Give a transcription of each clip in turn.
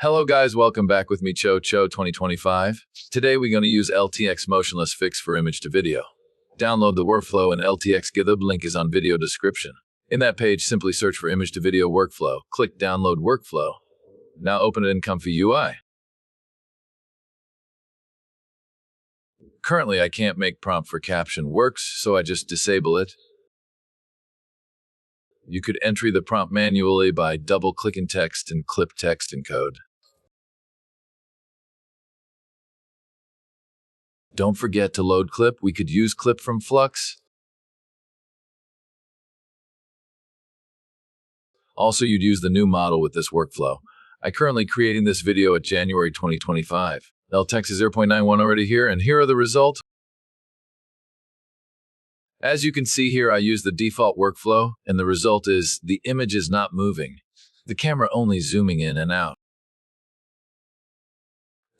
Hello guys, welcome back with me Cho 2025. Today we're going to use LTX Motionless fix for image to video. Download the workflow and LTX GitHub link is on video description. In that page, simply search for image to video workflow. Click download workflow. Now open it in ComfyUI. Currently I can't make prompt for caption works, so I just disable it. You could enter the prompt manually by double-clicking text and clip text encode. Don't forget to load clip. We could use clip from Flux. Also, you'd use the new model with this workflow. I currently creating this video at January 2025. LTX is 0.91 already here, and here are the results. As you can see here, I use the default workflow, and the result is the image is not moving. The camera only zooming in and out.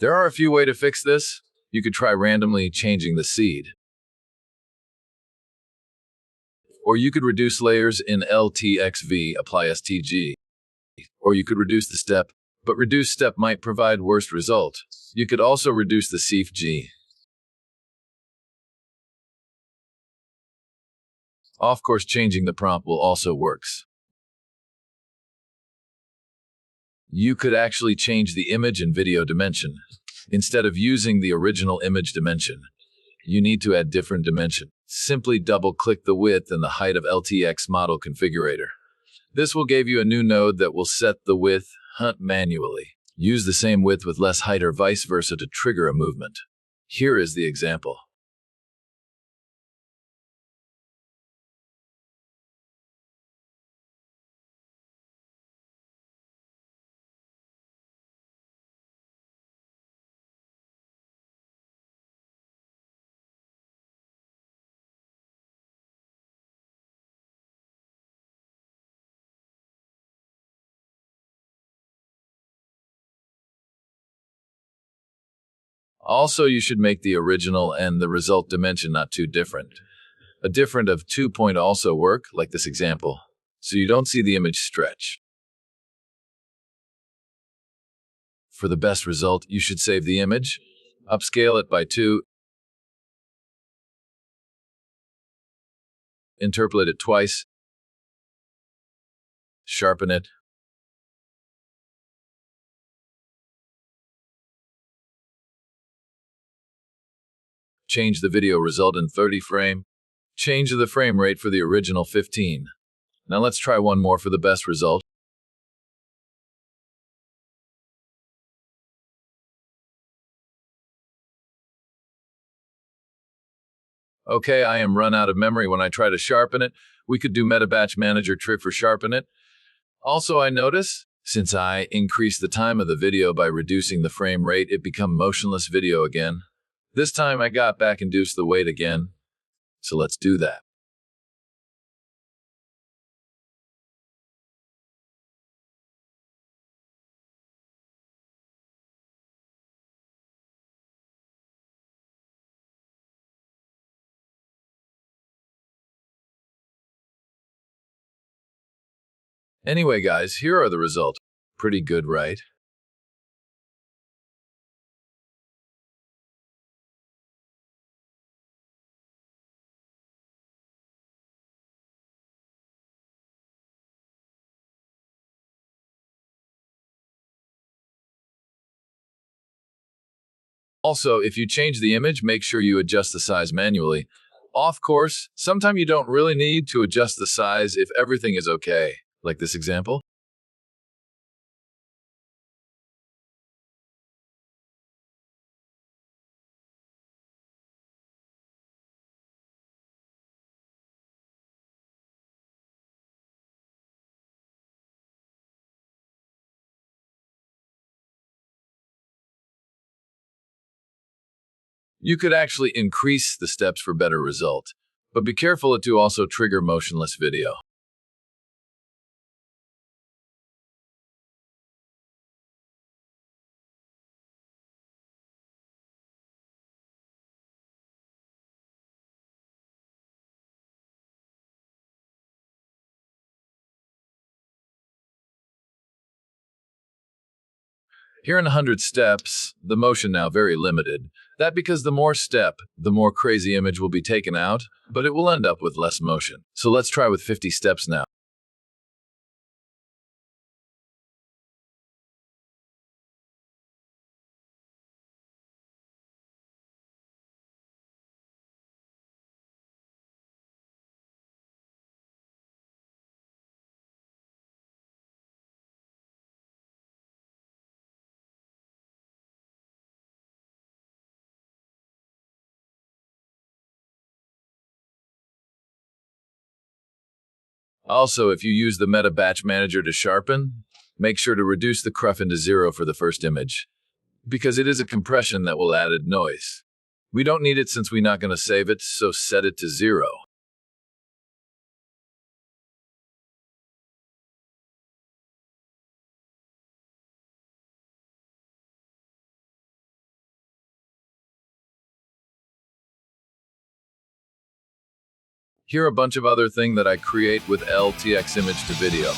There are a few ways to fix this. You could try randomly changing the seed. Or you could reduce layers in LTXV, apply STG. Or you could reduce the step, but reduce step might provide worst result. You could also reduce the CFG. Of course, changing the prompt will also works. You could actually change the image and video dimension. Instead of using the original image dimension, you need to add different dimension. Simply double-click the width and the height of LTX model configurator. This will give you a new node that will set the width manually. Use the same width with less height or vice versa to trigger a movement. Here is the example. Also, you should make the original and the result dimension not too different. A different of 2 point also work, like this example, so you don't see the image stretch. For the best result, you should save the image, upscale it by 2, interpolate it twice, sharpen it, change the video result in 30 frame, change the frame rate for the original 15. Now let's try one more for the best result. Okay, I am run out of memory when I try to sharpen it. We could do meta batch manager trick for sharpen it. Also, I notice, since I increase the time of the video by reducing the frame rate, it become motionless video again. This time I got back induced the weight again. So let's do that. Anyway guys, here are the results. Pretty good, right? Also, if you change the image, make sure you adjust the size manually. Of course, sometimes you don't really need to adjust the size if everything is okay, like this example. You could actually increase the steps for better result, but be careful to also trigger motionless video. Here in 100 steps, the motion now very limited. That because the more step, the more crazy image will be taken out, but it will end up with less motion. So let's try with 50 steps now. Also, if you use the Meta Batch Manager to sharpen, make sure to reduce the CRUF into 0 for the first image, because it is a compression that will add noise. We don't need it since we're not going to save it, so set it to 0. Here are a bunch of other things that I create with LTX Image-to-Video.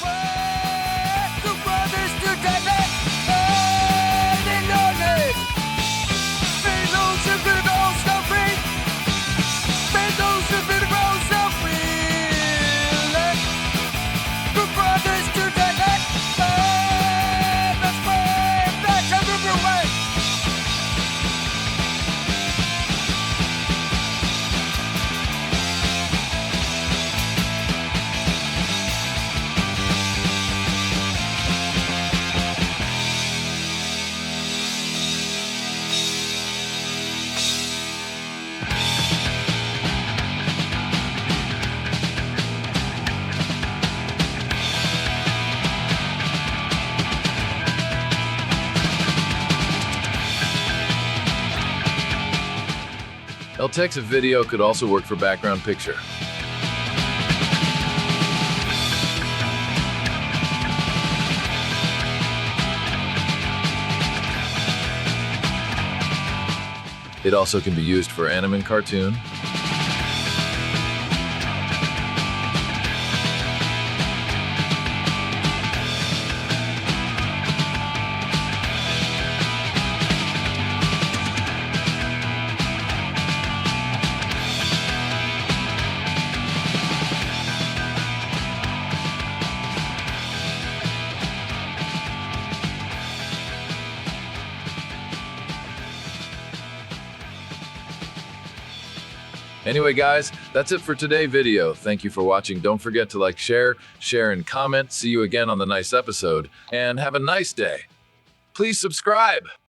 LTX Video could also work for background picture. It also can be used for anime and cartoon. Anyway, guys, that's it for today's video. Thank you for watching. Don't forget to like, share, and comment. See you again on the next episode, and have a nice day. Please subscribe.